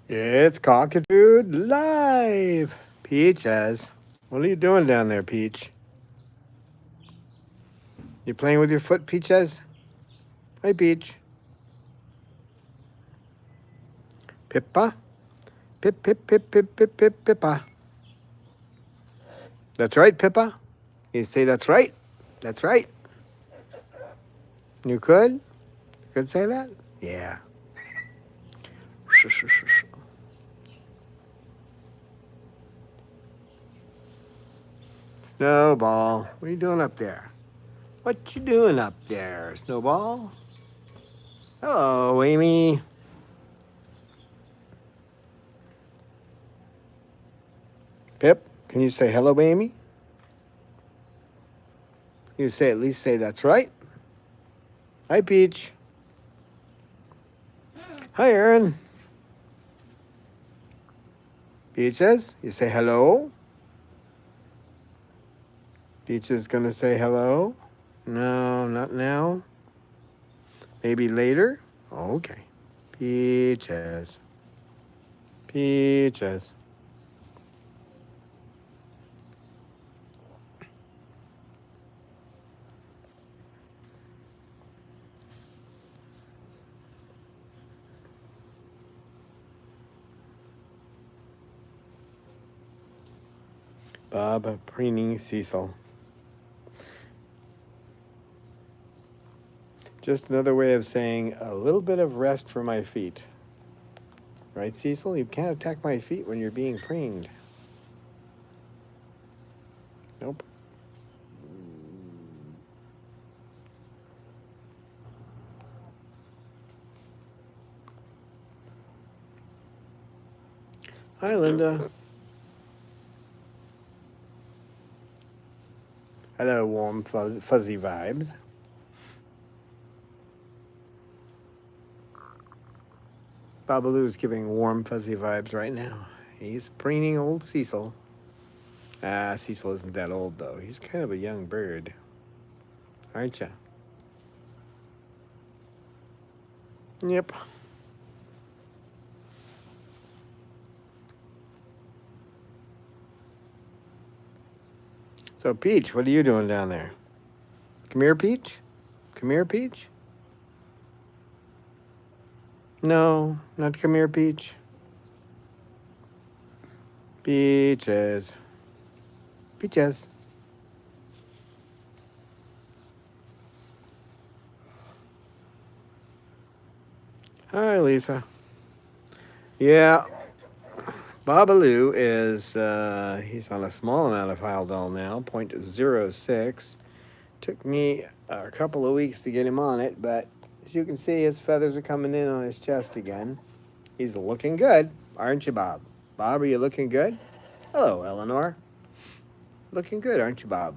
It's Cockatoo live. Peach says, "What are you doing down there, Peach? You playing with your foot?" Peach says, "Hi, Peach." Pippa, pip pip pip pip pip pip Pippa. That's right, Pippa. You say that's right. That's right. You could? You could say that? Yeah. Snowball, what are you doing up there? What you doing up there, Snowball? Hello, Amy. Pip, can you say hello, Amy? You say at least say that's right. Hi, Peach. Hi, Aaron. Peaches, you say hello. Peach is gonna say hello. No, not now. Maybe later. Okay. Peaches. Peaches. Bob preening Cecil. Just another way of saying a little bit of rest for my feet. Right, Cecil? You can't attack my feet when you're being preened. Nope. Hi, Linda. Hello, warm, fuzzy vibes. Babalu's giving warm, fuzzy vibes right now. He's preening old Cecil. Cecil isn't that old, though. He's kind of a young bird. Aren't you? Yep. So, Peach, what are you doing down there? Come here, Peach. Come here, Peach. No, not come here, Peach. Peaches. Peaches. Hi, Lisa. Yeah, Babalu is, he's on a small amount of Haldol now, 0.06. Took me a couple of weeks to get him on it, but as you can see, his feathers are coming in on his chest again. He's looking good, aren't you, Bob? Bob, are you looking good? Hello, Eleanor. Looking good, aren't you, Bob?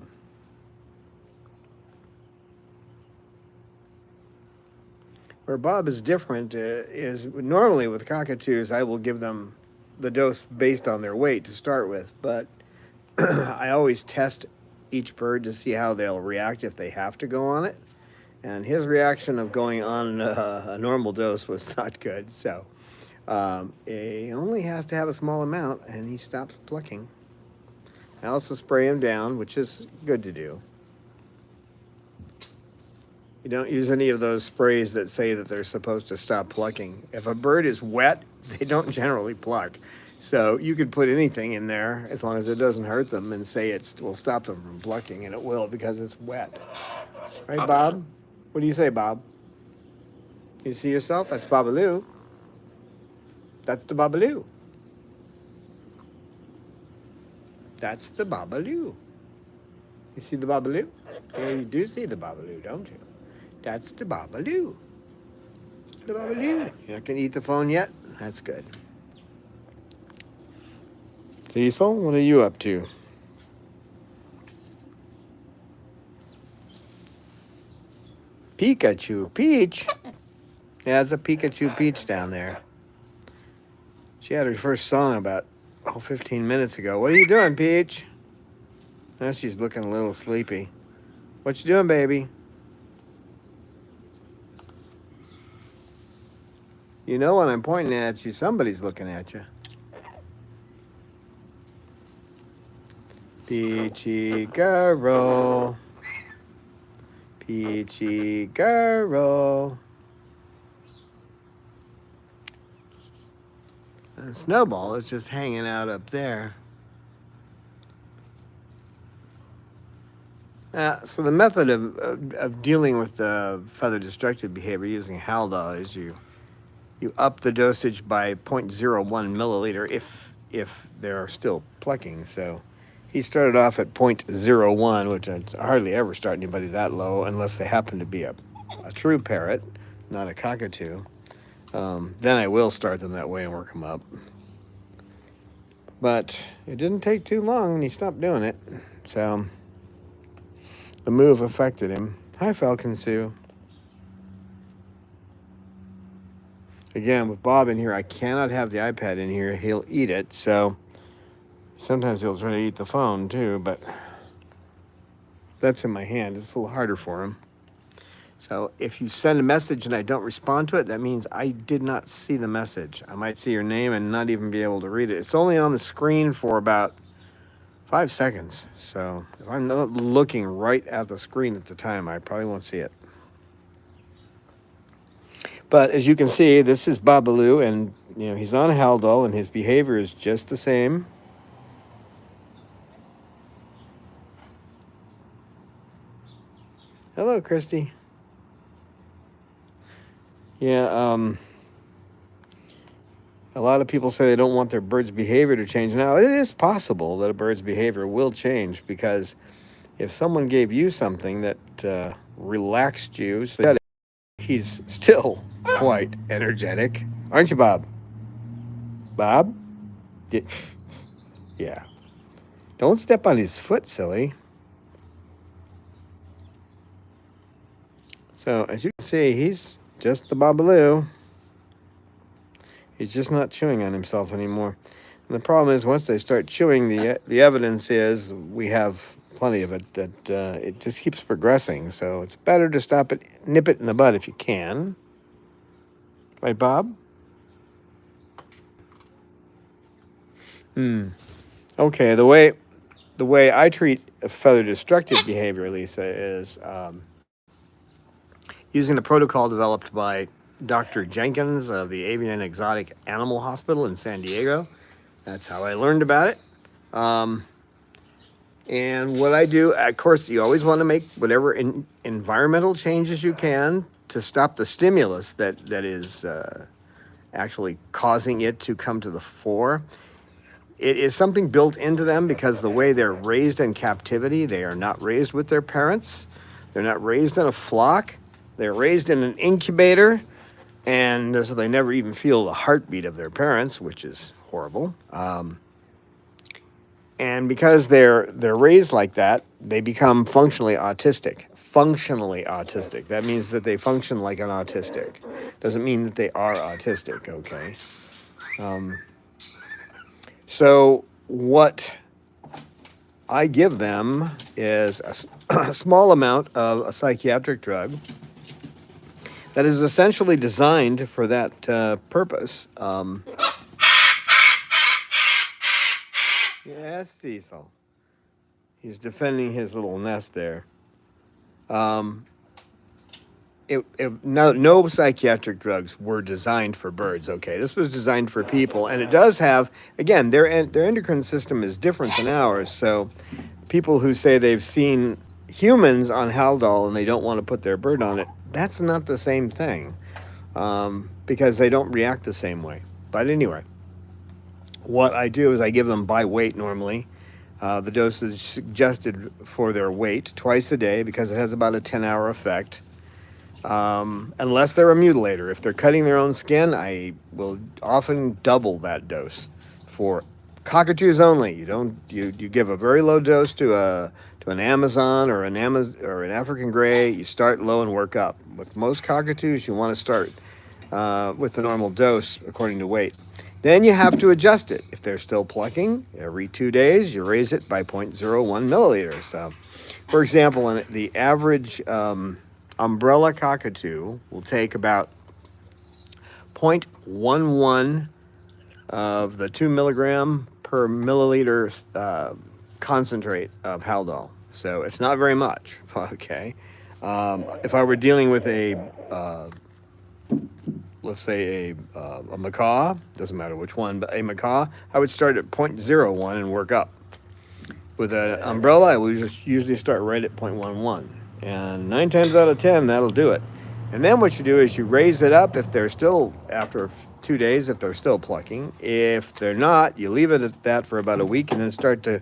Where Bob is different is normally with cockatoos, I will give them the dose based on their weight to start with, but I always test each bird to see how they'll react if they have to go on it. And his reaction of going on a normal dose was not good. So he only has to have a small amount, and he stops plucking. I also spray him down, which is good to do. You don't use any of those sprays that say that they're supposed to stop plucking. If a bird is wet, they don't generally pluck. So you could put anything in there as long as it doesn't hurt them and say it will stop them from plucking, and it will because it's wet. Right, Bob? What do you say, Bob? You see yourself? That's Babalu. That's the Babalu. That's the Babalu. You see the Babalu? Yeah, you do see the Babalu, don't you? That's the Babalu. The Babalu. You're not going to eat the phone yet? That's good. Cecil, what are you up to? Pikachu. Peach? Yeah, it's a Pikachu Peach down there. She had her first song about, 15 minutes ago. What are you doing, Peach? Now she's looking a little sleepy. What you doing, baby? You know when I'm pointing at you, somebody's looking at you. Peachy girl. Peachy girl. And Snowball is just hanging out up there. So the method of dealing with the feather-destructive behavior using Haldol is you up the dosage by 0.01 milliliter if they're still plucking. So he started off at 0.01, which I hardly ever start anybody that low unless they happen to be a true parrot, not a cockatoo. Then I will start them that way and work them up. But it didn't take too long and he stopped doing it. So the move affected him. Hi, Falcon Sue. Again, with Bob in here, I cannot have the iPad in here. He'll eat it, so sometimes he'll try to eat the phone too, but that's in my hand. It's a little harder for him. So if you send a message and I don't respond to it, that means I did not see the message. I might see your name and not even be able to read it. It's only on the screen for about 5 seconds. So if I'm not looking right at the screen at the time, I probably won't see it. But as you can see, this is Babalu, and he's on Haldol, and his behavior is just the same. Hello, Christy. Yeah, a lot of people say they don't want their bird's behavior to change. Now, it is possible that a bird's behavior will change, because if someone gave you something that relaxed you, so he's still quite energetic. Aren't you, Bob? Bob? Yeah. Don't step on his foot, silly. So, as you can see, he's just the Babalu. He's just not chewing on himself anymore. And the problem is, once they start chewing, the evidence is we have plenty of it, that it just keeps progressing. So it's better to stop it, nip it in the bud if you can. Right, Bob? Okay, the way I treat feather-destructive behavior, Lisa, is using the protocol developed by Dr. Jenkins of the Avian and Exotic Animal Hospital in San Diego. That's how I learned about it. And what I do, of course, you always want to make whatever environmental changes you can to stop the stimulus that is actually causing it to come to the fore. It is something built into them because the way they're raised in captivity, they are not raised with their parents. They're not raised in a flock. They're raised in an incubator, and so they never even feel the heartbeat of their parents, which is horrible. And because they're raised like that, they become functionally autistic. Functionally autistic. That means that they function like an autistic. Doesn't mean that they are autistic, okay? So what I give them is a small amount of a psychiatric drug that is essentially designed for that purpose. Yes, Cecil. He's defending his little nest there. No psychiatric drugs were designed for birds, okay? This was designed for people, and it does have, again, their endocrine system is different than ours, so people who say they've seen humans on Haldol and they don't want to put their bird on it, that's not the same thing, because they don't react the same way. But anyway, what I do is I give them by weight normally. The dose is suggested for their weight twice a day because it has about a 10-hour effect. Unless they're a mutilator. If they're cutting their own skin, I will often double that dose. For cockatoos only, you give a very low dose to an Amazon or an African gray. You start low and work up. With most cockatoos, you want to start with the normal dose according to weight. Then you have to adjust it. If they're still plucking, every 2 days, you raise it by 0.01 milliliters. So, for example, the average umbrella cockatoo will take about 0.11 of the 2 milligram per milliliter concentrate of Haldol. So it's not very much, okay? If I were dealing with a, let's say a macaw, doesn't matter which one, but a macaw, I would start at 0.01 and work up. With an umbrella, I would just usually start right at 0.11. And 9 times out of 10, that'll do it. And then what you do is you raise it up if they're still, after 2 days, if they're still plucking. If they're not, you leave it at that for about a week and then start to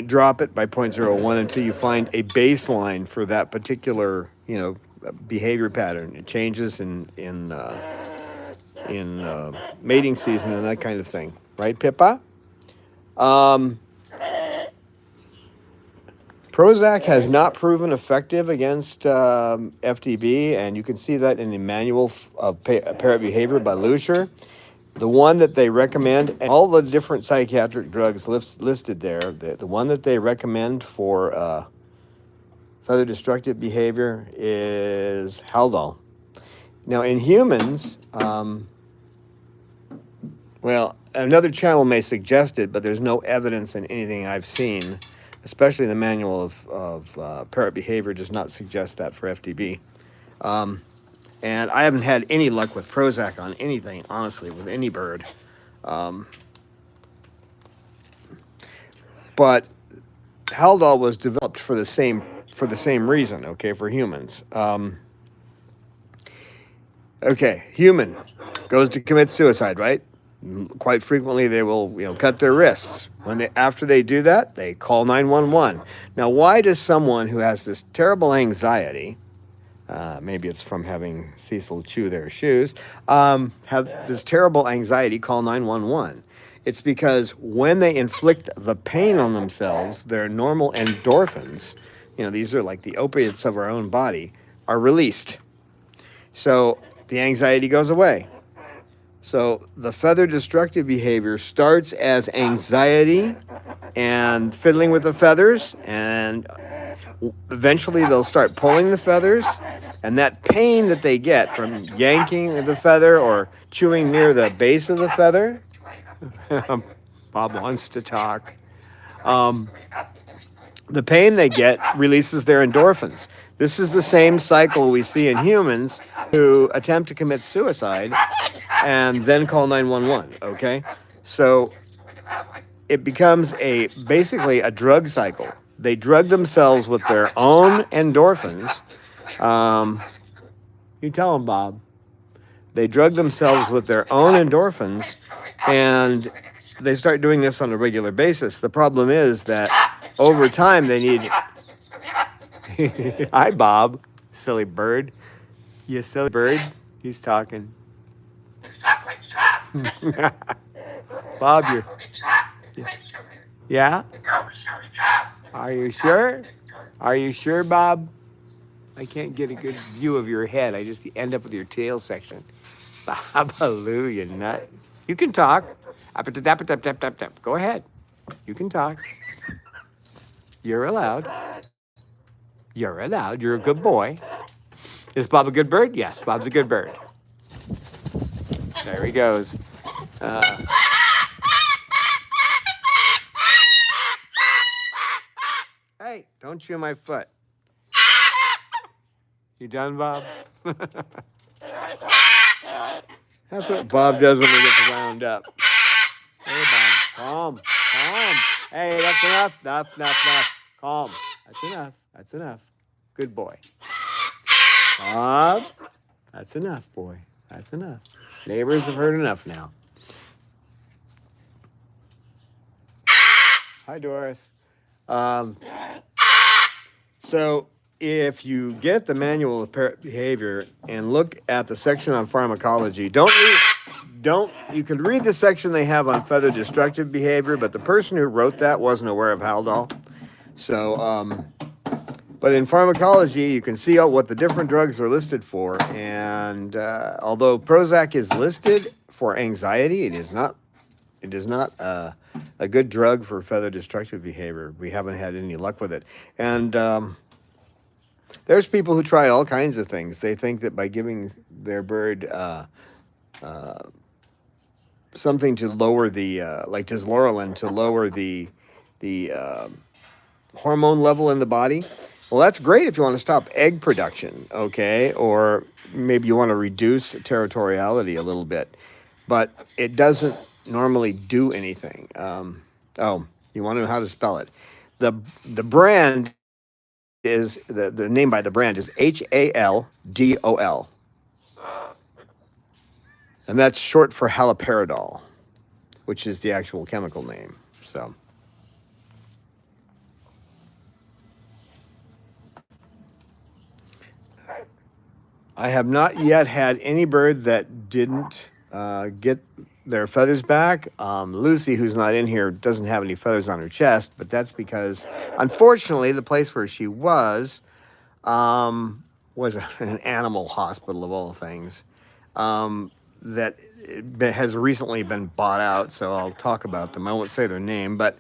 drop it by 0.01 until you find a baseline for that particular, behavior pattern. It changes in mating season and that kind of thing. Right, Pippa? Prozac has not proven effective against FTB, and you can see that in the Manual of Parrot Behavior by Lucier. The one that they recommend, and all the different psychiatric drugs listed there, the one that they recommend for feather destructive behavior is Haldol. Now, in humans, well, another channel may suggest it, but there's no evidence in anything I've seen, especially the Manual of Parrot Behavior does not suggest that for FTB. And I haven't had any luck with Prozac on anything, honestly, with any bird. But Haldol was developed for the same reason, okay, for humans. Okay, human goes to commit suicide, right? Quite frequently they will, cut their wrists. After they do that, they call 911. Now, why does someone who has this terrible anxiety, maybe it's from having Cecil chew their shoes, have this terrible anxiety, call 911? It's because when they inflict the pain on themselves, their normal endorphins, these are like the opiates of our own body, are released. So the anxiety goes away. So the feather destructive behavior starts as anxiety and fiddling with the feathers, and eventually they'll start pulling the feathers, and that pain that they get from yanking the feather or chewing near the base of the feather, Bob wants to talk, the pain they get releases their endorphins. This is the same cycle we see in humans who attempt to commit suicide and then call 911, okay? So it becomes basically a drug cycle. They drug themselves with their own endorphins. You tell them, Bob. They drug themselves with their own endorphins, and they start doing this on a regular basis. The problem is that over time they need... Hi, Bob. Silly bird. You silly bird. He's talking. Bob, yeah? Are you sure? Are you sure, Bob? I can't get a good view of your head. I just end up with your tail section. Babalu, you nut. You can talk. Go ahead. You can talk. You're allowed. You're allowed. You're a good boy. Is Bob a good bird? Yes, Bob's a good bird. There he goes. Hey, don't chew my foot. You done, Bob? That's what Bob does when he gets wound up. Hey, Bob. Calm. Calm. Hey, that's enough. Enough. Calm. That's enough. Good boy. Bob. That's enough, boy. That's enough. Neighbors have heard enough now. Hi, Doris. So if you get the Manual of Parrot Behavior and look at the section on pharmacology, you could read the section they have on feather destructive behavior, but the person who wrote that wasn't aware of Haldol. So, but in pharmacology, you can see what the different drugs are listed for. And although Prozac is listed for anxiety, it is not a good drug for feather destructive behavior. We haven't had any luck with it. And There's people who try all kinds of things. They think that by giving their bird something to lower the like dyslorelin to lower the hormone level in the body. Well, that's great if you want to stop egg production, okay, or maybe you want to reduce territoriality a little bit, but it doesn't normally do anything. Oh, you want to know how to spell it? The the brand is the name by the brand is HALDOL, and that's short for haloperidol, which is the actual chemical name. So. I have not yet had any bird that didn't get their feathers back. Lucy, who's not in here, doesn't have any feathers on her chest, but that's because, unfortunately, the place where she was an animal hospital of all things that has recently been bought out. So I'll talk about them. I won't say their name, but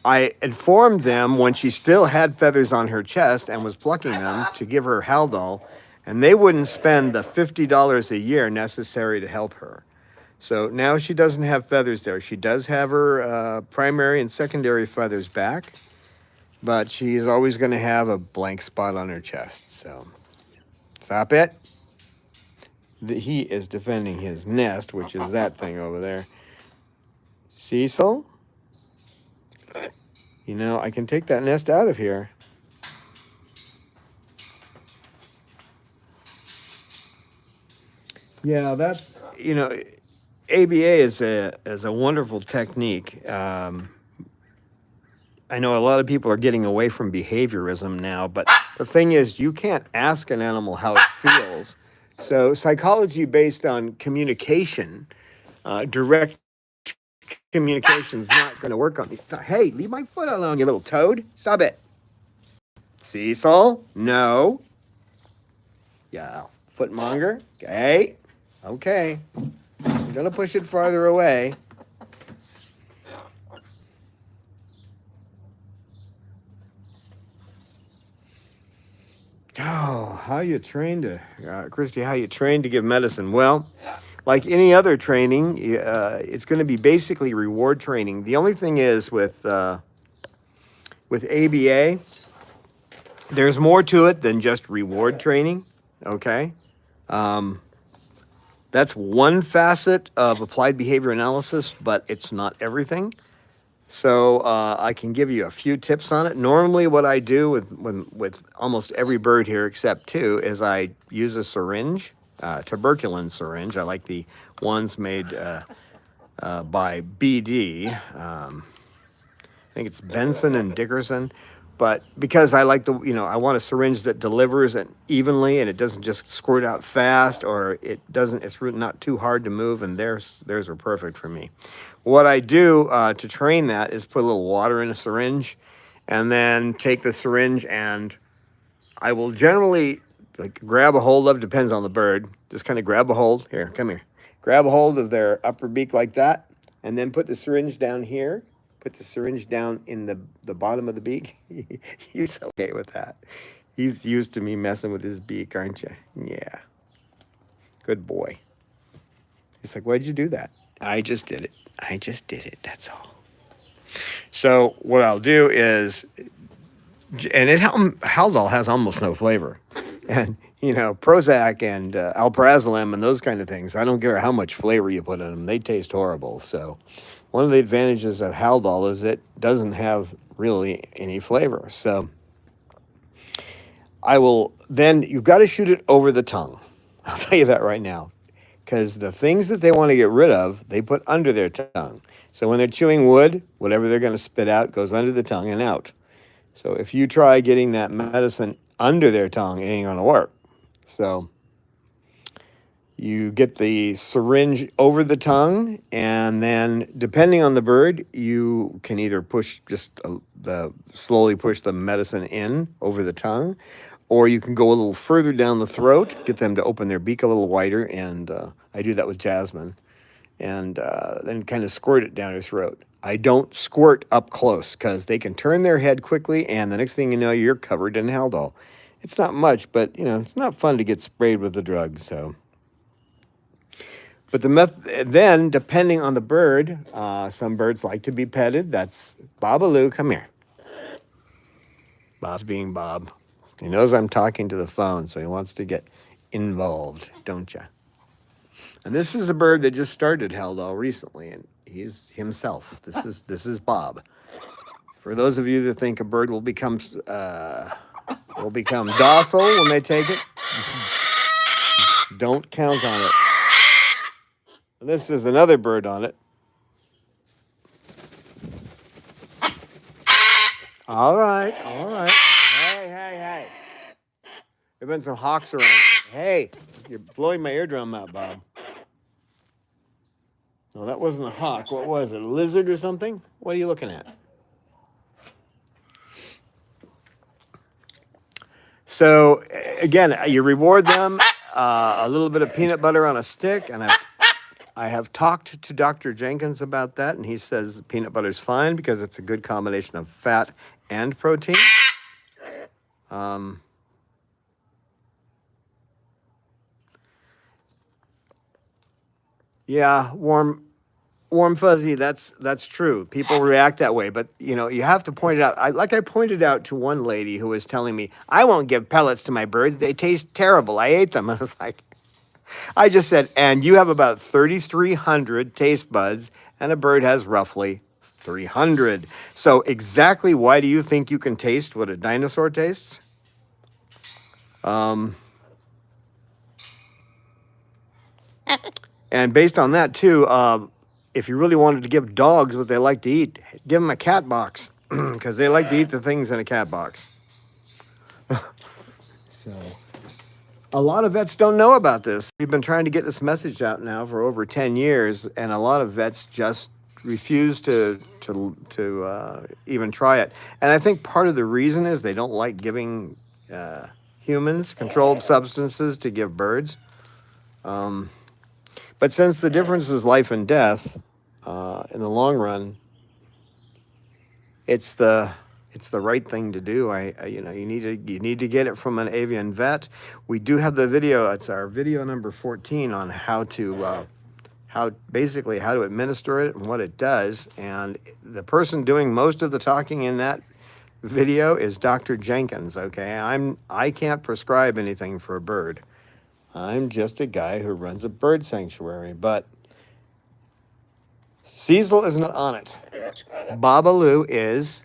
I informed them when she still had feathers on her chest and was plucking them to give her Haldol, and they wouldn't spend the $50 a year necessary to help her. So now she doesn't have feathers there. She does have her primary and secondary feathers back, but she's always going to have a blank spot on her chest. So stop it. He is defending his nest, which is that thing over there. Cecil? You know, I can take that nest out of here. Yeah, that's, you know, ABA is a wonderful technique. I know a lot of people are getting away from behaviorism now, but the thing is, you can't ask an animal how it feels. So psychology based on communication, direct communication is not going to work on these. Hey, leave my foot alone, you little toad. Stop it. Cecil? No. Yeah, footmonger. Okay. Okay. I'm going to push it farther away. Oh, how you trained to, Christy, how you trained to give medicine? Well, like any other training, it's going to be basically reward training. The only thing is with ABA, there's more to it than just reward training, okay? That's one facet of applied behavior analysis, but it's not everything. So I can give you a few tips on it. Normally what I do with almost every bird here except two is I use a syringe, tuberculin syringe. I like the ones made by BD. I think it's Benson and Dickerson. But because I like I want a syringe that delivers it evenly and it doesn't just squirt out fast, or it's not too hard to move, and theirs are perfect for me. What I do to train that is put a little water in a syringe and then take the syringe, and I will generally grab a hold of, depends on the bird, just kind of grab a hold, here, come here. Grab a hold of their upper beak like that, and then put the syringe down here. Put the syringe down in the bottom of the beak. He's okay with that. He's used to me messing with his beak, aren't you? Yeah. Good boy. He's like, why'd you do that? I just did it. I just did it. That's all. So what I'll do is, and Haldol has almost no flavor. And, Prozac and alprazolam and those kind of things, I don't care how much flavor you put in them. They taste horrible. So one of the advantages of Haldol is it doesn't have really any flavor. So you've got to shoot it over the tongue. I'll tell you that right now. Because the things that they want to get rid of, they put under their tongue. So when they're chewing wood, whatever they're going to spit out goes under the tongue and out. So if you try getting that medicine under their tongue, it ain't going to work. So you get the syringe over the tongue, and then depending on the bird, you can either slowly push the medicine in over the tongue, or you can go a little further down the throat, get them to open their beak a little wider, and I do that with Jasmine, and then kind of squirt it down her throat. I don't squirt up close because they can turn their head quickly, and the next thing you know, you're covered in Haldol. It's not much, but you know, it's not fun to get sprayed with the drug. So, but then depending on the bird, some birds like to be petted. That's Babalu. Come here. Bob's being Bob. He knows I'm talking to the phone, so he wants to get involved, don't you? And this is a bird that just started held all recently, and he's himself. This is Bob. For those of you that think a bird will become docile when they take it, don't count on it. And this is another bird on it. All right, all right. Hey. There've been some hawks around. Hey, you're blowing my eardrum out, Bob. No, that wasn't a hawk. What was it? A lizard or something? What are you looking at? So again, you reward them a little bit of peanut butter on a stick, and I have talked to Dr. Jenkins about that, and he says peanut butter is fine because it's a good combination of fat and protein. Yeah, warm fuzzy. That's true. People react that way, but you know you have to point it out. I pointed out to one lady who was telling me I won't give pellets to my birds. They taste terrible. I ate them. I was like, I just said, and you have about 3,300 taste buds, and a bird has roughly 300. So exactly why do you think you can taste what a dinosaur tastes? And based on that too, if you really wanted to give dogs what they like to eat, give them a cat box because they like to eat the things in a cat box. So a lot of vets don't know about this. We've been trying to get this message out now for over 10 years, and a lot of vets just refuse to even try it. And I think part of the reason is they don't like giving humans controlled substances to give birds. But since the difference is life and death, in the long run, it's the right thing to do. You need to get it from an avian vet. We do have the video. It's our video number 14 on how to administer it and what it does. And the person doing most of the talking in that video is Dr. Jenkins. Okay, I can't prescribe anything for a bird. I'm just a guy who runs a bird sanctuary, but Cecil is not on it. Babalu is.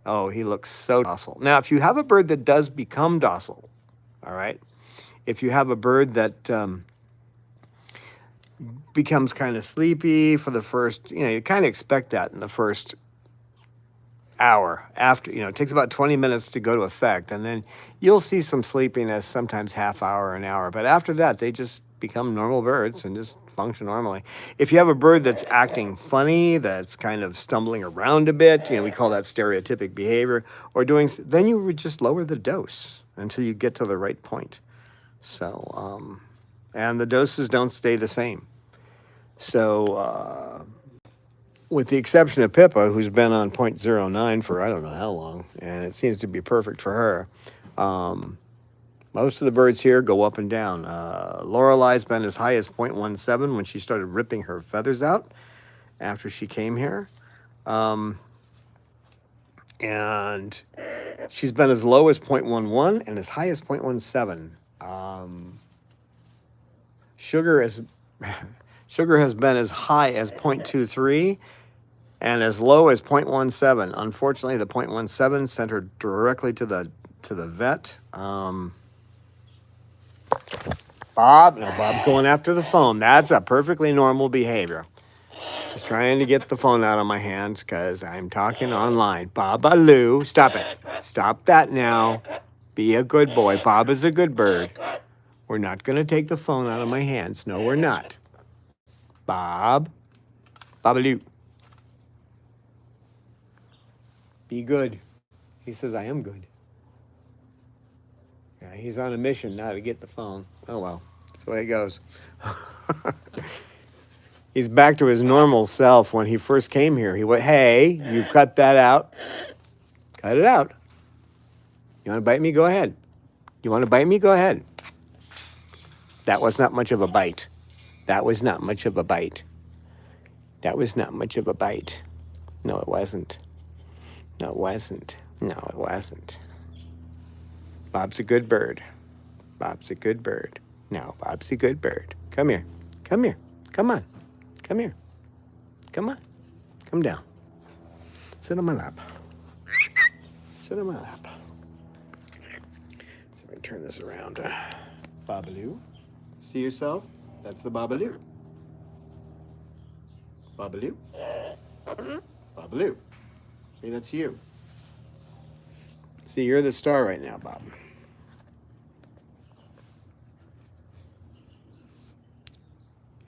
Oh, he looks so docile. Now, if you have a bird that does become docile, all right, if you have a bird that becomes kind of sleepy for the first, you kind of expect that in the first hour after, it takes about 20 minutes to go to effect, and then you'll see some sleepiness, sometimes half hour, an hour, but after that they just become normal birds and just function normally. If you have a bird that's acting funny, that's kind of stumbling around a bit, we call that stereotypic behavior, or then you would just lower the dose until you get to the right point. So and the doses don't stay the same. So with the exception of Pippa, who's been on 0.09 for I don't know how long, and it seems to be perfect for her. Most of the birds here go up and down. Lorelei's been as high as 0.17 when she started ripping her feathers out after she came here. And she's been as low as 0.11 and as high as 0.17. Sugar has been as high as 0.23 and as low as 0.17. Unfortunately, the 0.17 sent her directly to the vet. Bob's going after the phone. That's a perfectly normal behavior. He's trying to get the phone out of my hands because I'm talking online. Babalu, stop it. Stop that now. Be a good boy. Bob is a good bird. We're not going to take the phone out of my hands. No, we're not. Babalu. Be good. He says, I am good. Yeah, he's on a mission now to get the phone. Oh, well, that's the way it goes. He's back to his normal self. When he first came here, he went, hey, you cut that out. Cut it out. You want to bite me? Go ahead. You want to bite me? Go ahead. That was not much of a bite. That was not much of a bite. That was not much of a bite. No, it wasn't. No, it wasn't. No, it wasn't. Bob's a good bird. Bob's a good bird. No, Bob's a good bird. Come here. Come here. Come on. Come here. Come on. Come down. Sit on my lap. Sit on my lap. So I turn this around. Babalu. See yourself? That's the Babalu. Babalu. Babalu. See, that's you. See, you're the star right now, Bob.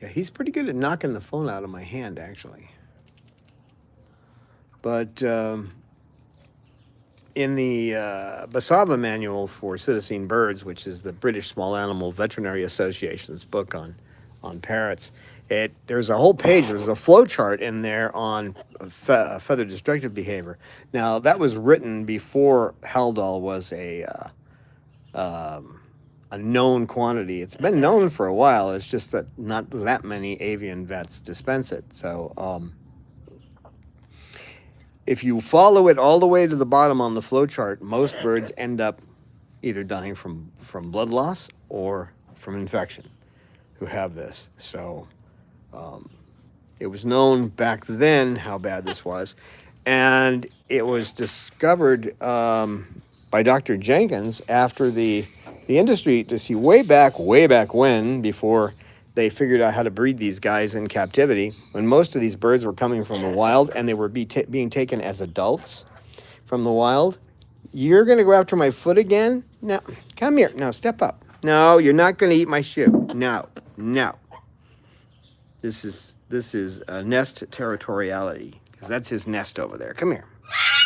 Yeah, he's pretty good at knocking the phone out of my hand, actually. But in the Basava Manual for Citizen Birds, which is the British Small Animal Veterinary Association's book on parrots, there's a whole page, there's a flow chart in there on feather destructive behavior. Now, that was written before Haldol was a known quantity. It's been known for a while, it's just that not that many avian vets dispense it. So if you follow it all the way to the bottom on the flow chart, most birds end up either dying from blood loss or from infection who have this. So it was known back then how bad this was. And it was discovered by Dr. Jenkins after the industry, to see way back when, before they figured out how to breed these guys in captivity, when most of these birds were coming from the wild and they were being taken as adults from the wild. You're going to go after my foot again? No, come here. No, step up. No, you're not going to eat my shoe. No. This is nest territoriality, because that's his nest over there. Come here.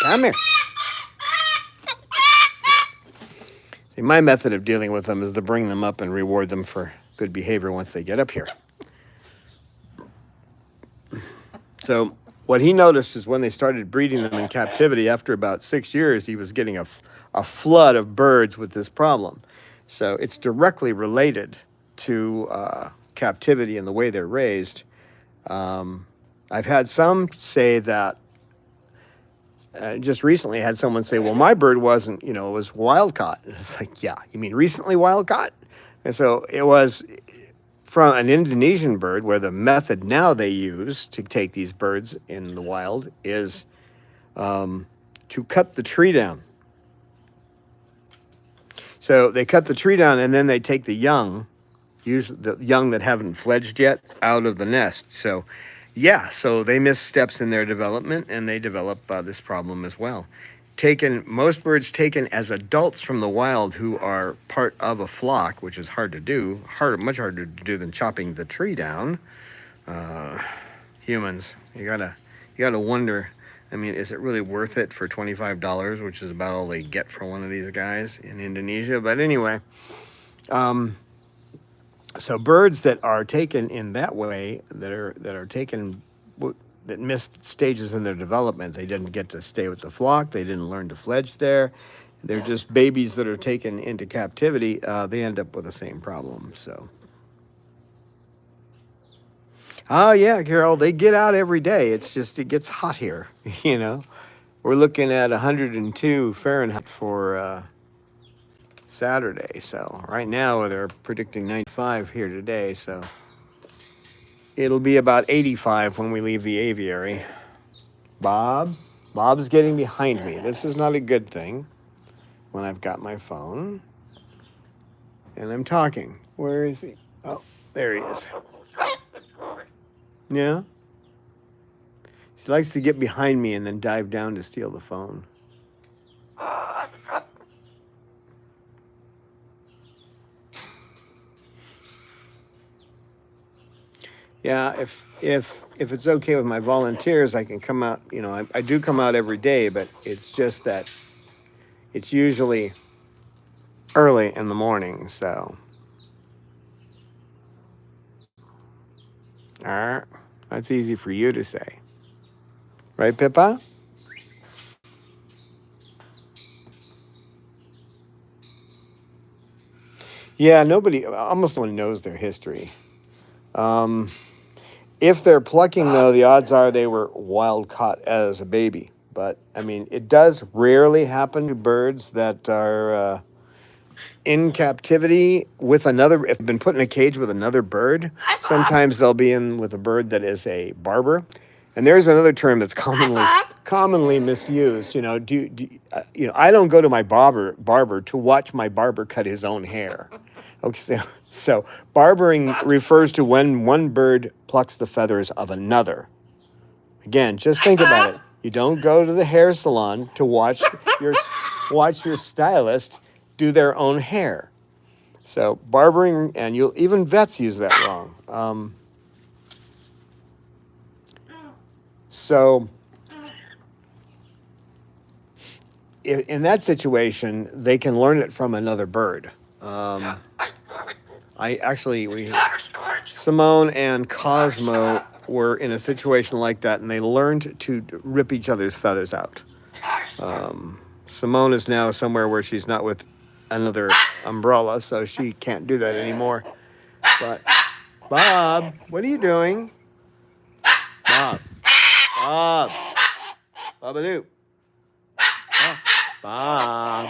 Come here. See, my method of dealing with them is to bring them up and reward them for good behavior once they get up here. So what he noticed is when they started breeding them in captivity, after about 6 years, he was getting a flood of birds with this problem. So it's directly related to captivity and the way they're raised. I've had some say that, just recently I had someone say, well, my bird wasn't, it was wild caught. And it's like, yeah, you mean recently wild caught? And so it was from an Indonesian bird, where the method now they use to take these birds in the wild is to cut the tree down. So they cut the tree down and then they take the young, usually the young that haven't fledged yet, out of the nest. So yeah, so they miss steps in their development and they develop this problem as well. Most birds taken as adults from the wild who are part of a flock, which is hard to do, much harder to do than chopping the tree down. Humans, you gotta wonder, I mean, is it really worth it for $25, which is about all they get for one of these guys in Indonesia? But anyway, so birds that are taken in that way, that are taken, that missed stages in their development, they didn't get to stay with the flock, they didn't learn to fledge there, they're just babies that are taken into captivity, they end up with the same problem. So oh yeah, Carol, they get out every day. It's just, it gets hot here. We're looking at 102 Fahrenheit for Saturday. So right now they're predicting 95 here today. So it'll be about 85 when we leave the aviary. Bob's getting behind me. This is not a good thing when I've got my phone and I'm talking. Where is he? Oh, there he is. Yeah? He likes to get behind me and then dive down to steal the phone. Yeah, if it's okay with my volunteers, I can come out. I do come out every day, but it's just that it's usually early in the morning. So, that's easy for you to say, right, Pippa? Yeah, nobody, almost no one knows their history. If they're plucking, though, the odds are they were wild caught as a baby. But, I mean, it does rarely happen to birds that are in captivity with another, if they've been put in a cage with another bird. Sometimes they'll be in with a bird that is a barber. And there's another term that's commonly misused. You know, you know, I don't go to my barber to watch my barber cut his own hair. Okay, so barbering refers to when one bird plucks the feathers of another. Again, just think about it. You don't go to the hair salon to watch your stylist do their own hair. So barbering, and even vets use that wrong. So in that situation, they can learn it from another bird. Simone and Cosmo were in a situation like that, and they learned to rip each other's feathers out. Simone is now somewhere where she's not with another umbrella, so she can't do that anymore. But Bob, what are you doing? Bob, Babalu, Bob.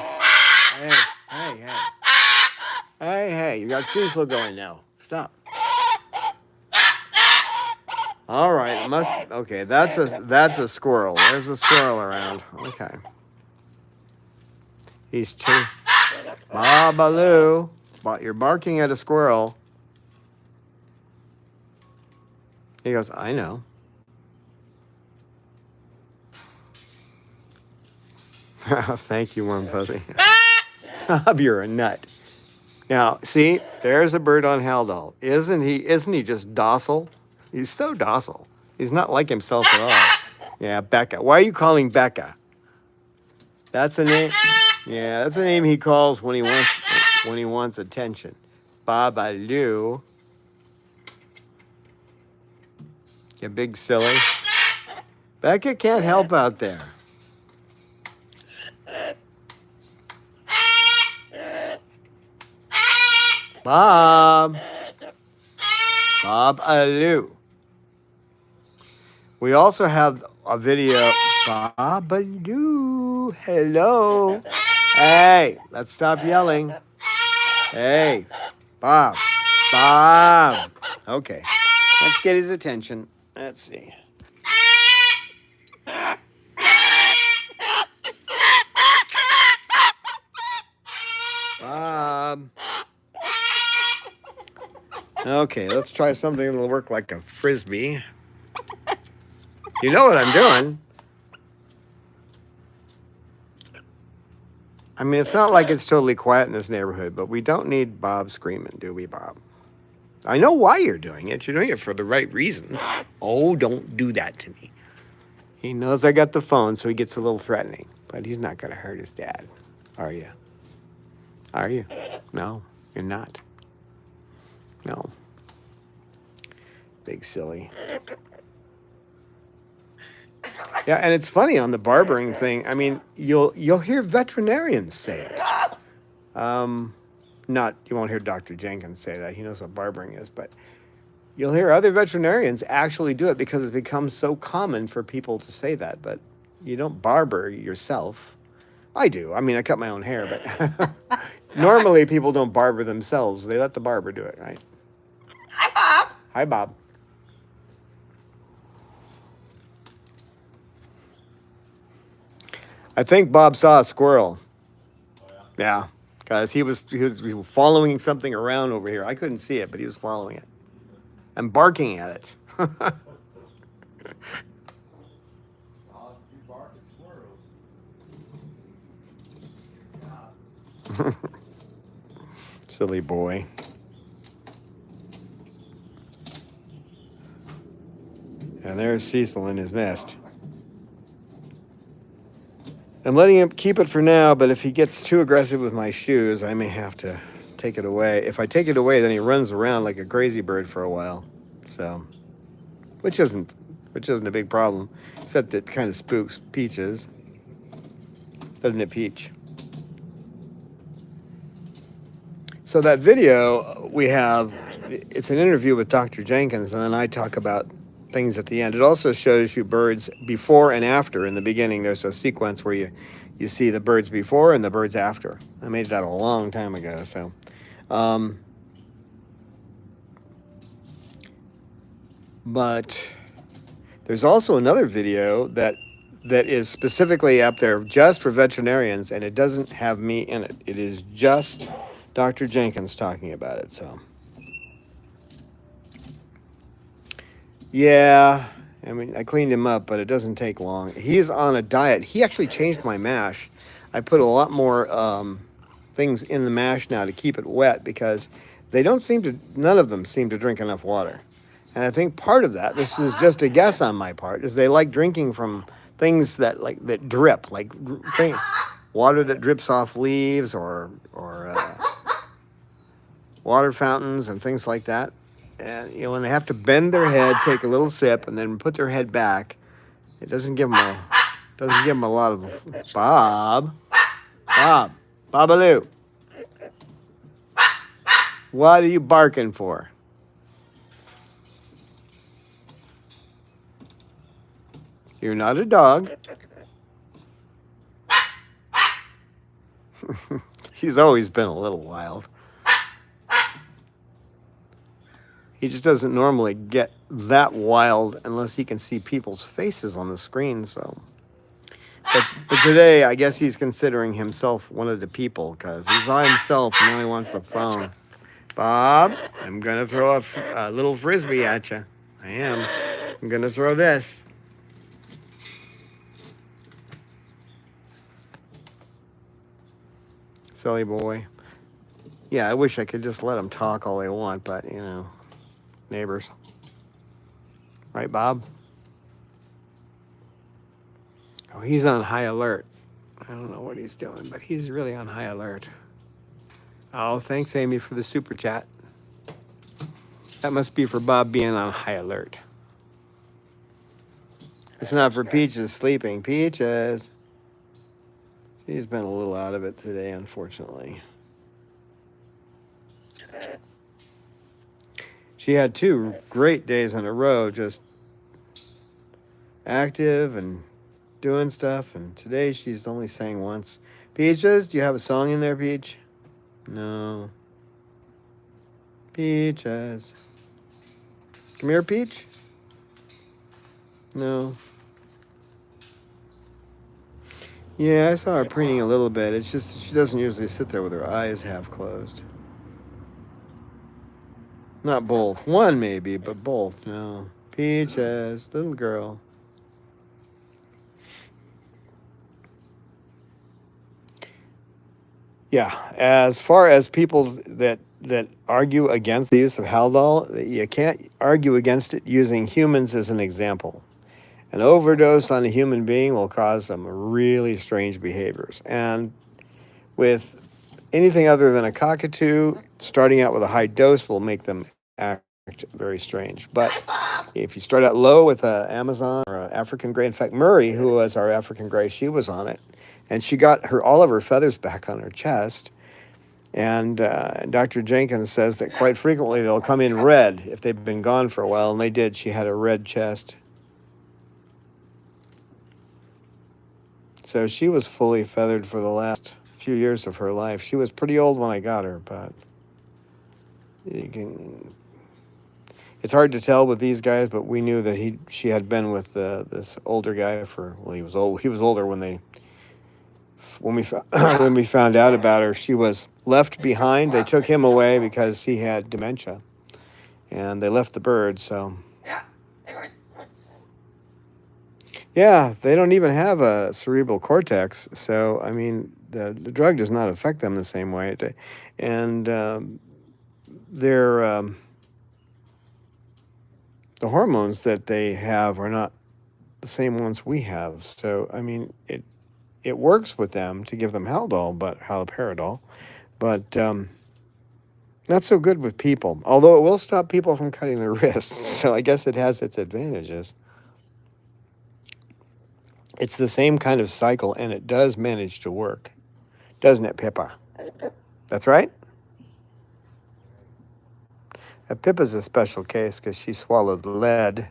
Hey, you got Cecil going now. Stop. All right, okay, that's a squirrel. There's a squirrel around. Okay. He's Babalu, you're barking at a squirrel. He goes, I know. Thank you, Warm Fuzzy. You're a nut. Now, see, there's a bird on Haldol. Isn't he just docile? He's so docile. He's not like himself at all. Yeah, Becca. Why are you calling Becca? That's a name. Yeah, that's a name he calls when he wants attention. Babalu. You big silly. Becca can't help out there. Babalu. We also have a video. Babalu. Hello. Hey, let's stop yelling. Hey, Bob. Okay, let's get his attention. Let's see. Bob. Okay, let's try something that'll work like a frisbee. You know what I'm doing. I mean, it's not like it's totally quiet in this neighborhood, but we don't need Bob screaming, do we, Bob? I know why you're doing it. You're doing it for the right reasons. Oh, don't do that to me. He knows I got the phone, so he gets a little threatening. But he's not going to hurt his dad. Are you? Are you? No, you're not. No. Big silly. Yeah, and it's funny on the barbering thing. I mean, you'll hear veterinarians say it. You won't hear Dr. Jenkins say that. He knows what barbering is, but you'll hear other veterinarians actually do it because it's become so common for people to say that. But you don't barber yourself. I do. I mean, I cut my own hair, but normally people don't barber themselves. They let the barber do it, right? Hi, Bob. Hi, Bob. I think Bob saw a squirrel. Oh, yeah, because he was following something around over here. I couldn't see it, but he was following it and barking at it. Silly boy. And there's Cecil in his nest. I'm letting him keep it for now, but if he gets too aggressive with my shoes, I may have to take it away. If I take it away, then he runs around like a crazy bird for a while. So, which isn't a big problem, except it kind of spooks Peaches. Doesn't it, Peach? So that video we have, it's an interview with Dr. Jenkins, and then I talk about things at the end. It also shows you birds before and after. In the beginning, there's a sequence where you see the birds before and the birds after. I made that a long time ago. So, but there's also another video that is specifically up there just for veterinarians, and it doesn't have me in it. It is just Dr. Jenkins talking about it. So, yeah, I mean, I cleaned him up, but it doesn't take long. He's on a diet. He actually changed my mash. I put a lot more things in the mash now to keep it wet because they don't seem to, none of them seem to drink enough water. And I think part of that, this is just a guess on my part, is they like drinking from things that that drip, like water that drips off leaves or water fountains and things like that. And you know, when they have to bend their head, take a little sip, and then put their head back, it doesn't give them a lot of Babalu. What are you barking for? You're not a dog. He's always been a little wild. He just doesn't normally get that wild unless he can see people's faces on the screen. So, but today, I guess he's considering himself one of the people because he's by himself and only wants the phone. Bob, I'm gonna throw a little frisbee at you. I am. I'm gonna throw this. Silly boy. Yeah, I wish I could just let them talk all they want, but you know. Neighbors. Right, Bob? Oh, he's on high alert. I don't know what he's doing, but he's really on high alert. Oh, thanks, Amy, for the super chat. That must be for Bob being on high alert. It's not for Peaches sleeping. Peaches. She's been a little out of it today, unfortunately. She had 2 great days in a row, just active and doing stuff. And today she's only sang once. Peaches, do you have a song in there, Peach? No. Peaches. Come here, Peach. No. Yeah, I saw her preening a little bit. It's just she doesn't usually sit there with her eyes half closed. Not both. One maybe, but both, no. Peaches, little girl. Yeah, as far as people that argue against the use of Haldol, you can't argue against it using humans as an example. An overdose on a human being will cause some really strange behaviors. And with anything other than a cockatoo, starting out with a high dose will make them act very strange. But if you start out low with an Amazon or an African gray, in fact, Murray, who was our African gray, she was on it, and she got all of her feathers back on her chest. And Dr. Jenkins says that quite frequently they'll come in red if they've been gone for a while, and they did. She had a red chest. So she was fully feathered for the last few years of her life. She was pretty old when I got her, but it's hard to tell with these guys, but we knew that she had been with this older guy for, well, he was old. He was older when we found out about her. She was left behind. They took him away because he had dementia, and they left the bird. So yeah, they don't even have a cerebral cortex. So I mean, the drug does not affect them the same way, and the hormones that they have are not the same ones we have. So I mean, it works with them to give them haloperidol, but not so good with people. Although it will stop people from cutting their wrists, so I guess it has its advantages. It's the same kind of cycle, and it does manage to work, doesn't it, Pippa? That's right. Pippa's a special case because she swallowed lead.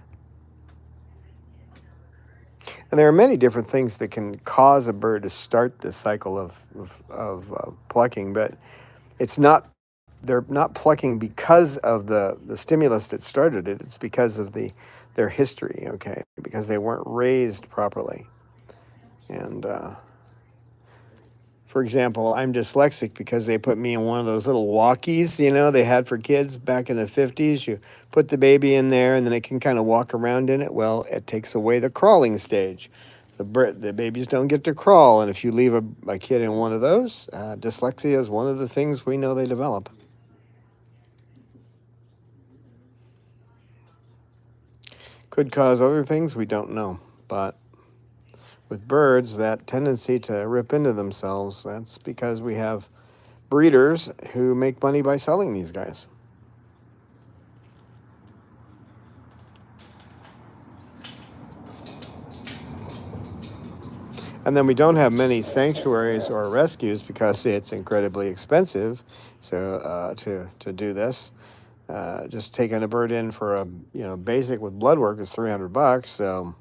And there are many different things that can cause a bird to start this cycle of plucking, but they're not plucking because of the stimulus that started it. It's because of their history, okay, because they weren't raised properly. And for example, I'm dyslexic because they put me in one of those little walkies, they had for kids back in the 50s. You put the baby in there and then it can kind of walk around in it. Well, it takes away the crawling stage. The babies don't get to crawl. And if you leave a kid in one of those, dyslexia is one of the things we know they develop. Could cause other things we don't know. But with birds, that tendency to rip into themselves, that's because we have breeders who make money by selling these guys. And then we don't have many sanctuaries or rescues because it's incredibly expensive. So to do this, just taking a bird in for a basic with blood work is $300. So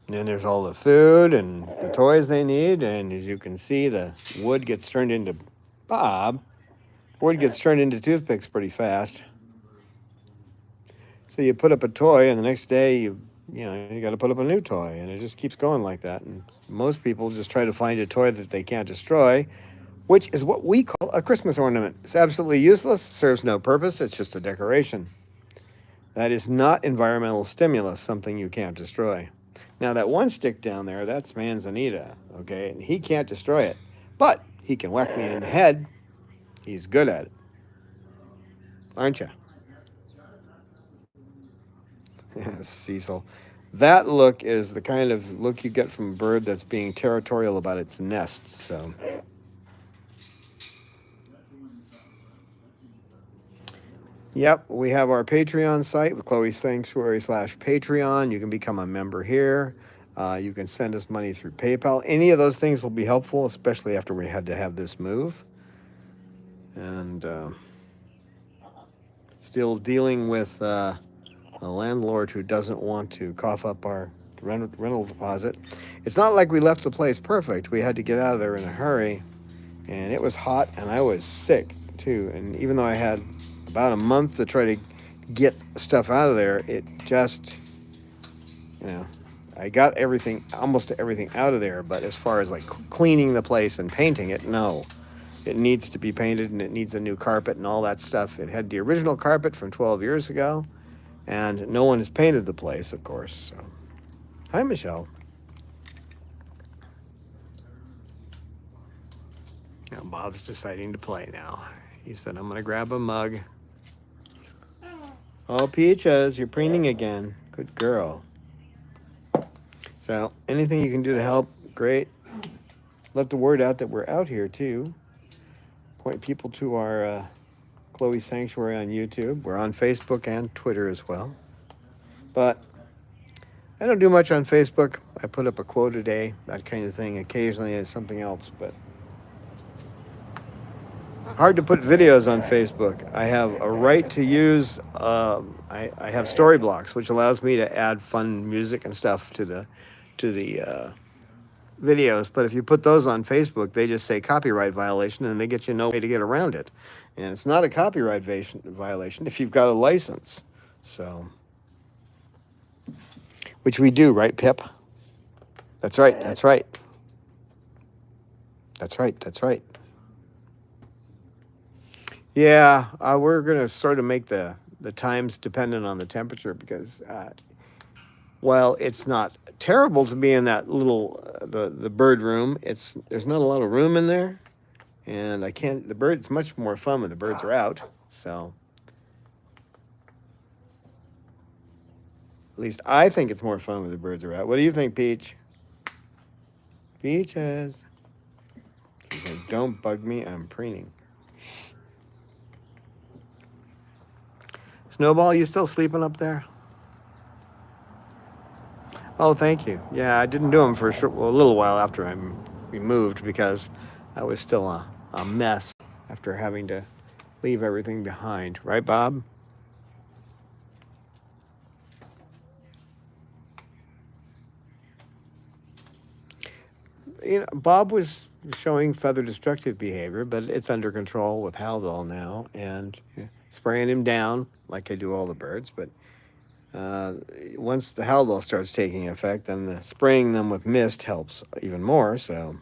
then there's all the food and the toys they need, and as you can see, the wood gets turned into wood gets turned into toothpicks pretty fast. So you put up a toy, and the next day you got to put up a new toy, and it just keeps going like that. And most people just try to find a toy that they can't destroy, which is what we call a Christmas ornament. It's absolutely useless, serves no purpose, it's just a decoration. That is not environmental stimulus, something you can't destroy. Now, that one stick down there, that's manzanita, okay? And he can't destroy it, but he can whack me in the head. He's good at it. Aren't you? Cecil. That look is the kind of look you get from a bird that's being territorial about its nest, so. Yep, we have our Patreon site with Chloe's Sanctuary /Patreon. You can become a member here. You can send us money through PayPal. Any of those things will be helpful, especially after we had to have this move. And still dealing with a landlord who doesn't want to cough up our rental deposit. It's not like we left the place perfect. We had to get out of there in a hurry. And it was hot, and I was sick, too. And even though I had about a month to try to get stuff out of there, it just, I got almost everything out of there, but as far as like cleaning the place and painting it, no. It needs to be painted, and it needs a new carpet and all that stuff. It had the original carpet from 12 years ago, and no one has painted the place, of course. So. Hi, Michelle. Now Bob's deciding to play now. He said, I'm going to grab a mug. Oh, Peaches, you're preening again. Good girl. So anything you can do to help, great. Let the word out that we're out here, too. Point people to our Chloe Sanctuary on YouTube. We're on Facebook and Twitter as well. But I don't do much on Facebook. I put up a quote a day, that kind of thing. Occasionally it's something else, but hard to put videos on Facebook. I have a right to use, I have story blocks, which allows me to add fun music and stuff to the videos. But if you put those on Facebook, they just say copyright violation, and they get you no way to get around it. And it's not a copyright violation if you've got a license. So, which we do, right, Pip? That's right, that's right. That's right, that's right. Yeah, we're going to sort of make the times dependent on the temperature because while it's not terrible to be in that little, the bird room, there's not a lot of room in there. And it's much more fun when the birds are out. So at least I think it's more fun when the birds are out. What do you think, Peach? Peaches. She's like, don't bug me, I'm preening. Snowball, you still sleeping up there? Oh, thank you. Yeah, I didn't do them for a little while after we moved because I was still a mess. after having to leave everything behind. Right, Bob? Bob was showing feather destructive behavior, but it's under control with Haldol now, and spraying him down like I do all the birds. But once the Haldol starts taking effect, then spraying them with mist helps even more. So.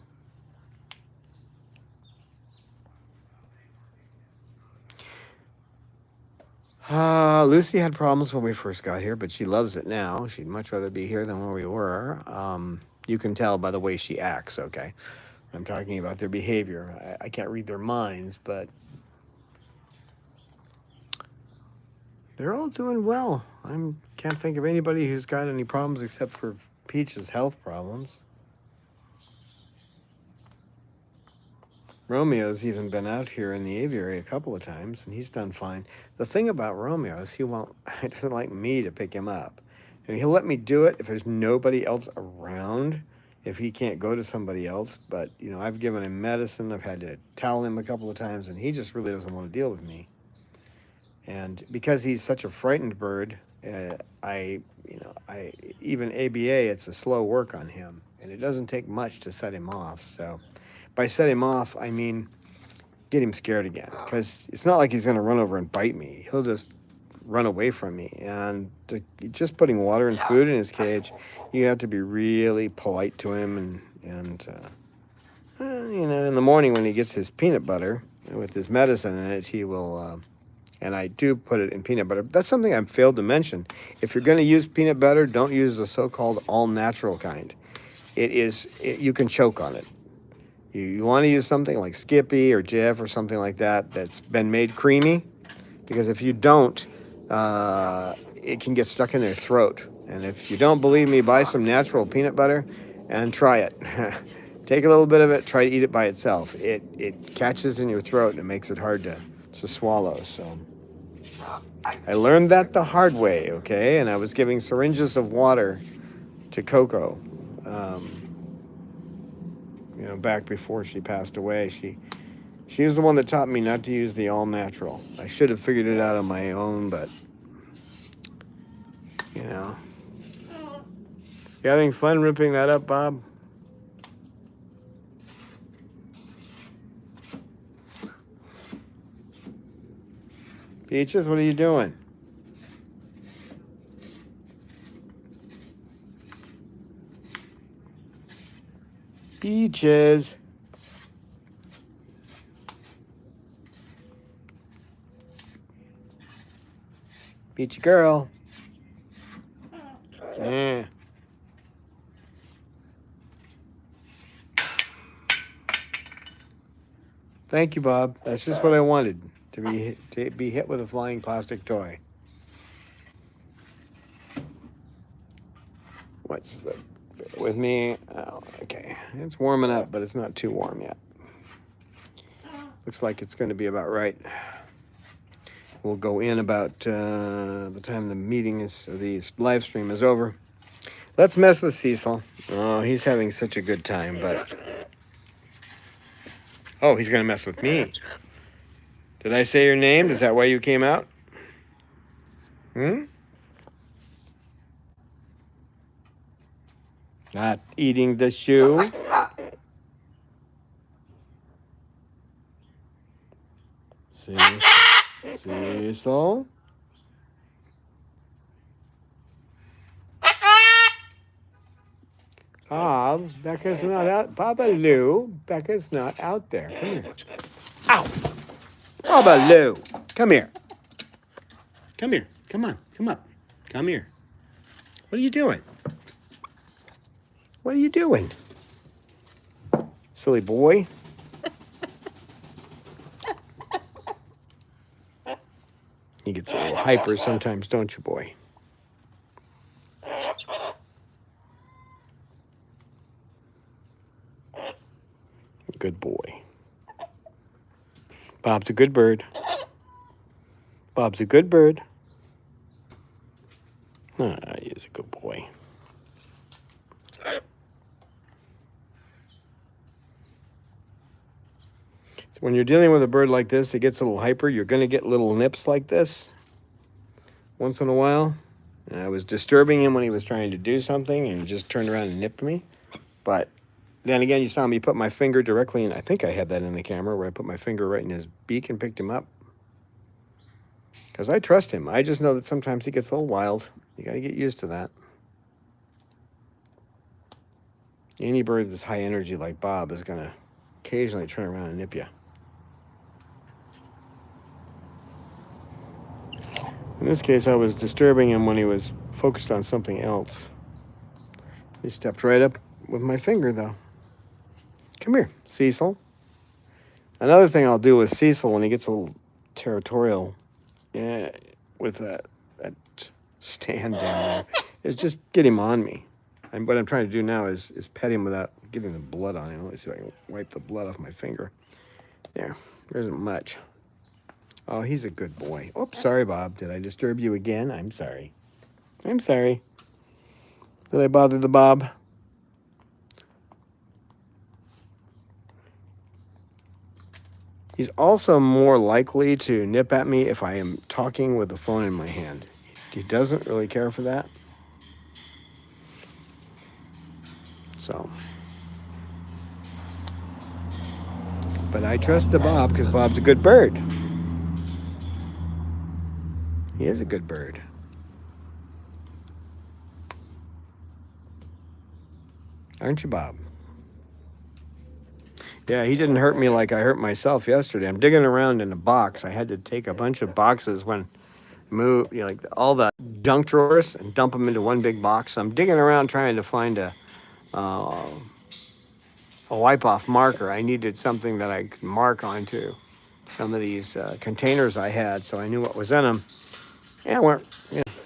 Lucy had problems when we first got here, but she loves it now. She'd much rather be here than where we were. You can tell by the way she acts, okay? I'm talking about their behavior. I can't read their minds, but they're all doing well. I can't think of anybody who's got any problems except for Peach's health problems. Romeo's even been out here in the aviary a couple of times, and he's done fine. The thing about Romeo is he doesn't like me to pick him up. And he'll let me do it if there's nobody else around, if he can't go to somebody else. But, I've given him medicine. I've had to towel him a couple of times, and he just really doesn't want to deal with me. And because he's such a frightened bird, even ABA, it's a slow work on him. And it doesn't take much to set him off, so... By set him off, I mean get him scared again, because it's not like he's going to run over and bite me. He'll just run away from me. And just putting water and food in his cage, you have to be really polite to him. And in the morning when he gets his peanut butter with his medicine in it, he will... and I do put it in peanut butter. That's something I've failed to mention. If you're going to use peanut butter, don't use the so-called all-natural kind. You can choke on it. You want to use something like Skippy or Jif or something like that that's been made creamy, because if you don't, it can get stuck in their throat. And if you don't believe me, buy some natural peanut butter and try it. Take a little bit of it, try to eat it by itself. It catches in your throat and it makes it hard to swallow. So I learned that the hard way, okay? And I was giving syringes of water to Coco. Back before she passed away, she was the one that taught me not to use the all-natural. I should have figured it out on my own, but, You having fun ripping that up, Bob? Peaches, what are you doing? Peaches. Peachy girl. Yeah. Thank you, Bob. That's just what I wanted, to be hit with a flying plastic toy. What's the... with me? Oh, okay. It's warming up, but it's not too warm yet. Looks like it's going to be about right. We'll go in about the time the meeting is, or the live stream is over. Let's mess with Cecil. Oh, he's having such a good time, but... Oh, he's going to mess with me. Did I say your name? Is that why you came out? Not eating the shoe? Cecil? Becca's not out. Babalu, Becca's not out there. Come here. Ow! Babalu, come here. Come here. Come on. Come up. Come here. What are you doing? What are you doing? Silly boy. He gets a little hyper sometimes, don't you, boy? Good boy. Bob's a good bird. Bob's a good bird. He's a good boy. When you're dealing with a bird like this, it gets a little hyper. You're going to get little nips like this once in a while. And I was disturbing him when he was trying to do something, and he just turned around and nipped me. But then again, you saw me put my finger directly in. I think I had that in the camera where I put my finger right in his beak and picked him up. Because I trust him. I just know that sometimes he gets a little wild. You got to get used to that. Any bird that's high energy like Bob is going to occasionally turn around and nip you. In this case, I was disturbing him when he was focused on something else. He stepped right up with my finger, though. Come here, Cecil. Another thing I'll do with Cecil when he gets a little territorial, with that stand down there, is just get him on me. And what I'm trying to do now is pet him without getting the blood on him. Let me see if I can wipe the blood off my finger. There isn't much. Oh, he's a good boy. Oops, sorry, Bob. Did I disturb you again? I'm sorry. I'm sorry. Did I bother the Bob? He's also more likely to nip at me if I am talking with the phone in my hand. He doesn't really care for that. So. But I trust the Bob because Bob's a good bird. He is a good bird. Aren't you, Bob? Yeah, he didn't hurt me like I hurt myself yesterday. I'm digging around in a box. I had to take a bunch of boxes when move, like all the junk drawers and dump them into one big box. So I'm digging around trying to find a wipe-off marker. I needed something that I could mark onto some of these containers I had, so I knew what was in them. And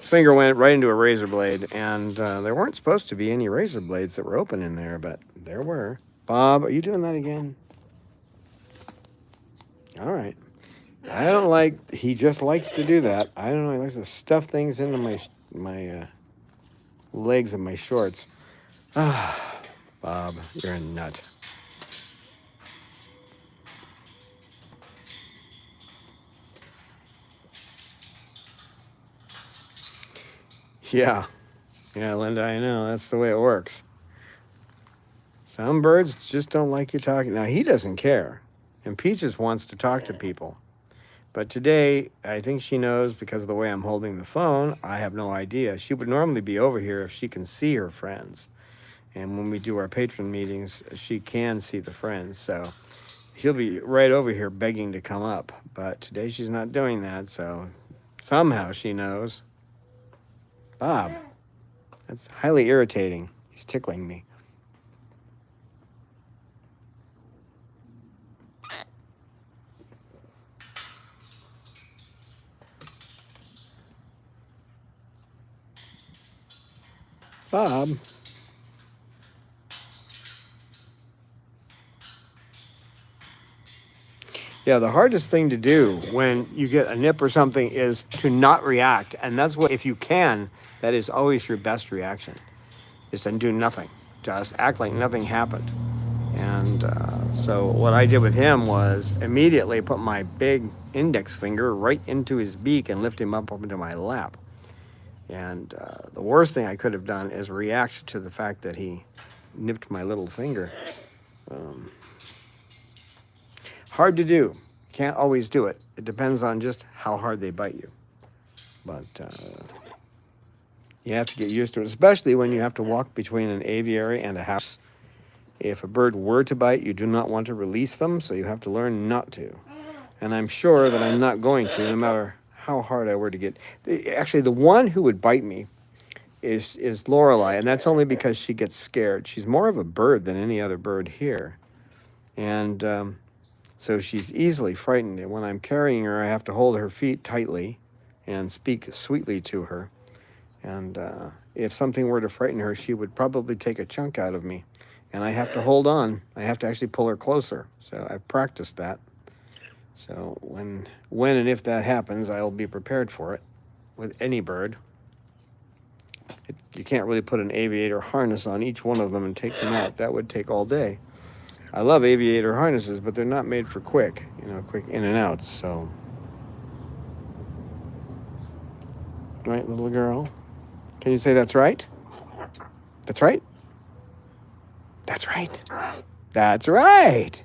finger went right into a razor blade, and there weren't supposed to be any razor blades that were open in there, but there were. Bob, are you doing that again? All right. I don't like, he just likes to do that. I don't know, he likes to stuff things into my legs of my shorts. Ah, Bob, you're a nut. Yeah, Linda, I know. That's the way it works. Some birds just don't like you talking. Now, he doesn't care. And Peaches wants to talk to people. But today, I think she knows because of the way I'm holding the phone, I have no idea. She would normally be over here if she can see her friends. And when we do our patron meetings, she can see the friends. So she'll be right over here begging to come up. But today she's not doing that, so somehow she knows. Bob, that's highly irritating. He's tickling me. Bob. Yeah, the hardest thing to do when you get a nip or something is to not react. And that's what, if you can, that is always your best reaction, is to do nothing. Just act like nothing happened. And so what I did with him was immediately put my big index finger right into his beak and lift him up into my lap. And the worst thing I could have done is react to the fact that he nipped my little finger. Hard to do. Can't always do it. It depends on just how hard they bite you. But you have to get used to it, especially when you have to walk between an aviary and a house. If a bird were to bite, you do not want to release them, so you have to learn not to. And I'm sure that I'm not going to, no matter how hard I were to get. Actually, the one who would bite me is Lorelei, and that's only because she gets scared. She's more of a bird than any other bird here. And so she's easily frightened. And when I'm carrying her, I have to hold her feet tightly and speak sweetly to her. And if something were to frighten her, she would probably take a chunk out of me. And I have to hold on. I have to actually pull her closer. So I've practiced that. So when and if that happens, I'll be prepared for it with any bird. You can't really put an aviator harness on each one of them and take them out. That would take all day. I love aviator harnesses, but they're not made for quick, quick in and outs. So, right, little girl? Can you say that's right? That's right? That's right. That's right.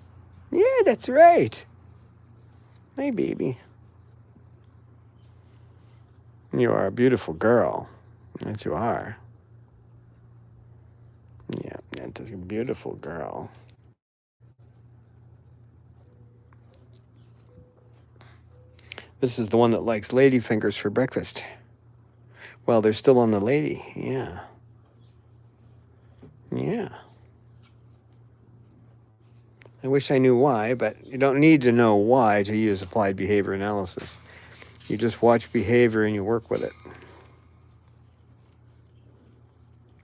Yeah, that's right. Hey, baby. You are a beautiful girl. Yes, you are. Yeah, that's a beautiful girl. This is the one that likes lady fingers for breakfast. Well, they're still on the lady. Yeah. Yeah. I wish I knew why, but you don't need to know why to use applied behavior analysis. You just watch behavior and you work with it.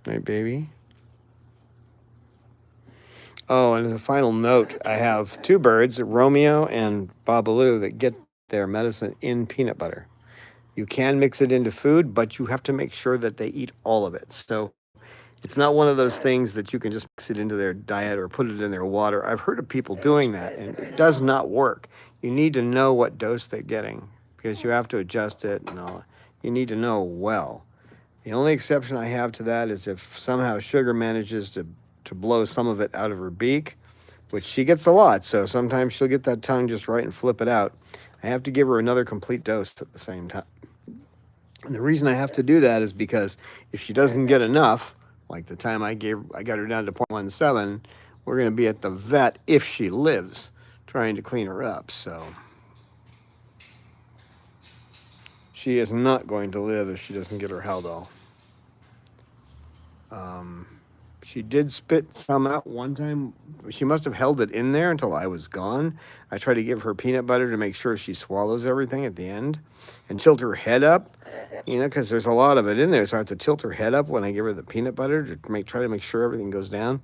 Right, baby? Oh, and as a final note, I have two birds, Romeo and Babalu, that get their medicine in peanut butter. You can mix it into food, but you have to make sure that they eat all of it. So it's not one of those things that you can just mix it into their diet or put it in their water. I've heard of people doing that, and it does not work. You need to know what dose they're getting because you have to adjust it and all. You need to know well. The only exception I have to that is if somehow Sugar manages to blow some of it out of her beak, which she gets a lot, so sometimes she'll get that tongue just right and flip it out. I have to give her another complete dose at the same time. And the reason I have to do that is because if she doesn't get enough, like the time I got her down to 0.17, we're going to be at the vet if she lives, trying to clean her up. So she is not going to live if she doesn't get her Haldol. She did spit some out one time. She must have held it in there until I was gone. I try to give her peanut butter to make sure she swallows everything at the end and tilt her head up, because there's a lot of it in there. So I have to tilt her head up when I give her the peanut butter to try to make sure everything goes down.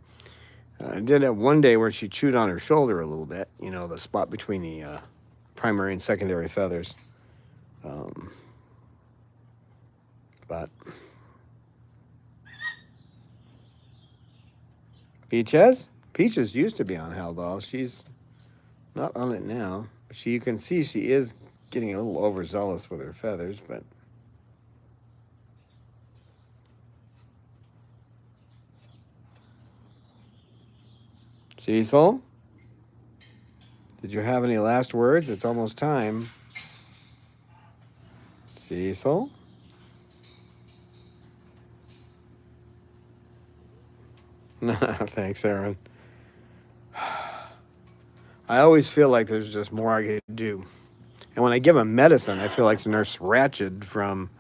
I did have one day where she chewed on her shoulder a little bit, the spot between the primary and secondary feathers. But Peaches used to be on Haldol. She's not on it now. You can see she is getting a little overzealous with her feathers, but Cecil, did you have any last words? It's almost time. Cecil? Thanks, Aaron. I always feel like there's just more I could do. And when I give them medicine, I feel like Nurse Ratched from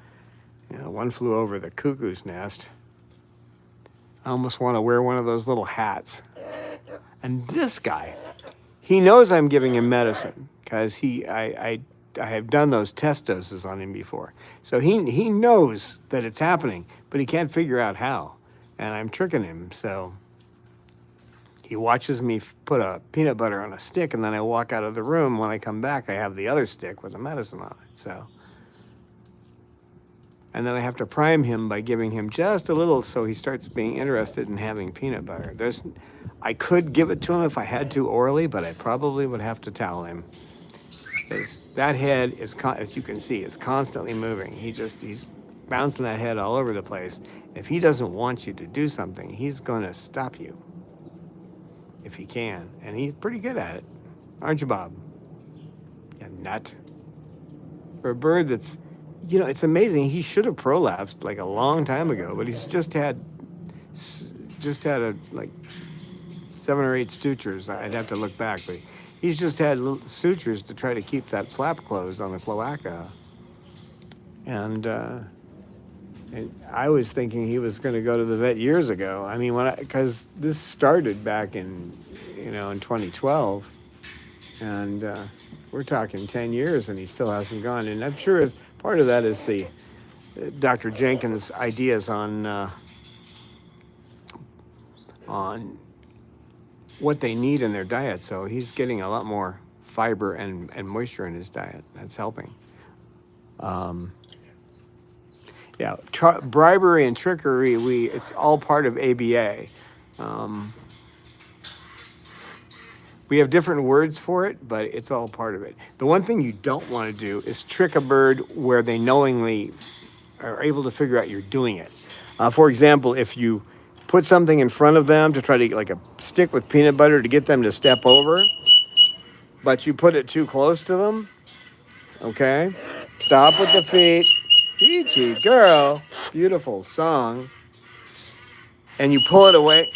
One Flew Over the Cuckoo's Nest. I almost want to wear one of those little hats. And this guy, he knows I'm giving him medicine because I have done those test doses on him before. So he knows that it's happening, but he can't figure out how. And I'm tricking him, so he watches me put a peanut butter on a stick, and then I walk out of the room. When I come back, I have the other stick with the medicine on it. And then I have to prime him by giving him just a little so he starts being interested in having peanut butter. I could give it to him if I had to orally, but I probably would have to towel him. Because that head, as you can see, is constantly moving. He's bouncing that head all over the place. If he doesn't want you to do something, he's going to stop you. If he can. And he's pretty good at it. Aren't you, Bob? Yeah, nut. For a bird that's, it's amazing. He should have prolapsed like a long time ago, but he's just had like 7 or 8 sutures. I'd have to look back, but he's just had little sutures to try to keep that flap closed on the cloaca. And I was thinking he was going to go to the vet years ago. I mean, because this started back in 2012, and we're talking 10 years, and he still hasn't gone. And I'm sure part of that is the Dr. Jenkins' ideas on what they need in their diet. So he's getting a lot more fiber and moisture in his diet. That's helping. Yeah, bribery and trickery, it's all part of ABA. We have different words for it, but it's all part of it. The one thing you don't want to do is trick a bird where they knowingly are able to figure out you're doing it. For example, if you put something in front of them to try to get like a stick with peanut butter to get them to step over, but you put it too close to them, okay? Stop with the feet. Peachy girl, beautiful song. And you pull it away.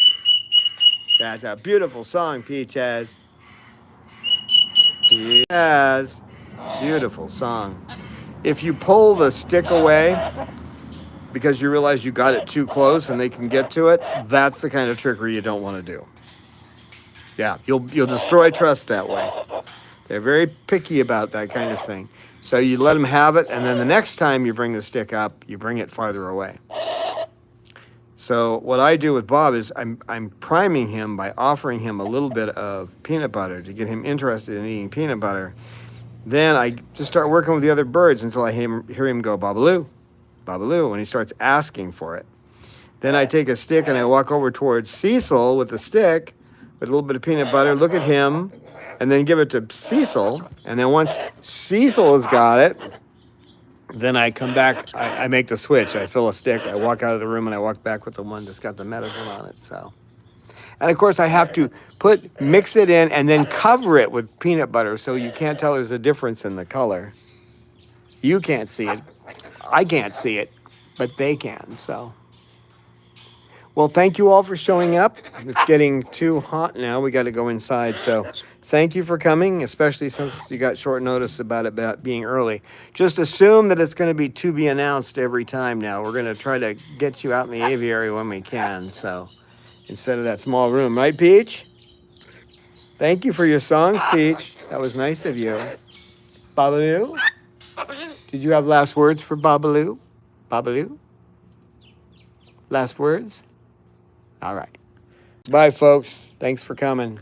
That's a beautiful song, Peaches. Peaches, beautiful song. If you pull the stick away because you realize you got it too close and they can get to it, that's the kind of trickery you don't want to do. Yeah, you'll destroy trust that way. They're very picky about that kind of thing. So you let them have it, and then the next time you bring the stick up, you bring it farther away. So what I do with Bob is I'm priming him by offering him a little bit of peanut butter to get him interested in eating peanut butter. Then I just start working with the other birds until I hear him go, Babalu, Babalu, when he starts asking for it. Then I take a stick and I walk over towards Cecil with the stick with a little bit of peanut butter, look at him, and then give it to Cecil. And then once Cecil has got it, then I come back, I make the switch. I fill a stick, I walk out of the room, and I walk back with the one that's got the medicine on it. So, and of course I have to mix it in and then cover it with peanut butter so you can't tell there's a difference in the color. You can't see it. I can't see it, but they can, so. Well, thank you all for showing up. It's getting too hot now. We got to go inside. So thank you for coming, especially since you got short notice about being early. Just assume that it's going to be to be announced every time now. We're going to try to get you out in the aviary when we can. So instead of that small room. Right, Peach? Thank you for your songs, Peach. That was nice of you. Babalu? Did you have last words for Babalu? Babalu? Last words? All right. Bye, folks. Thanks for coming.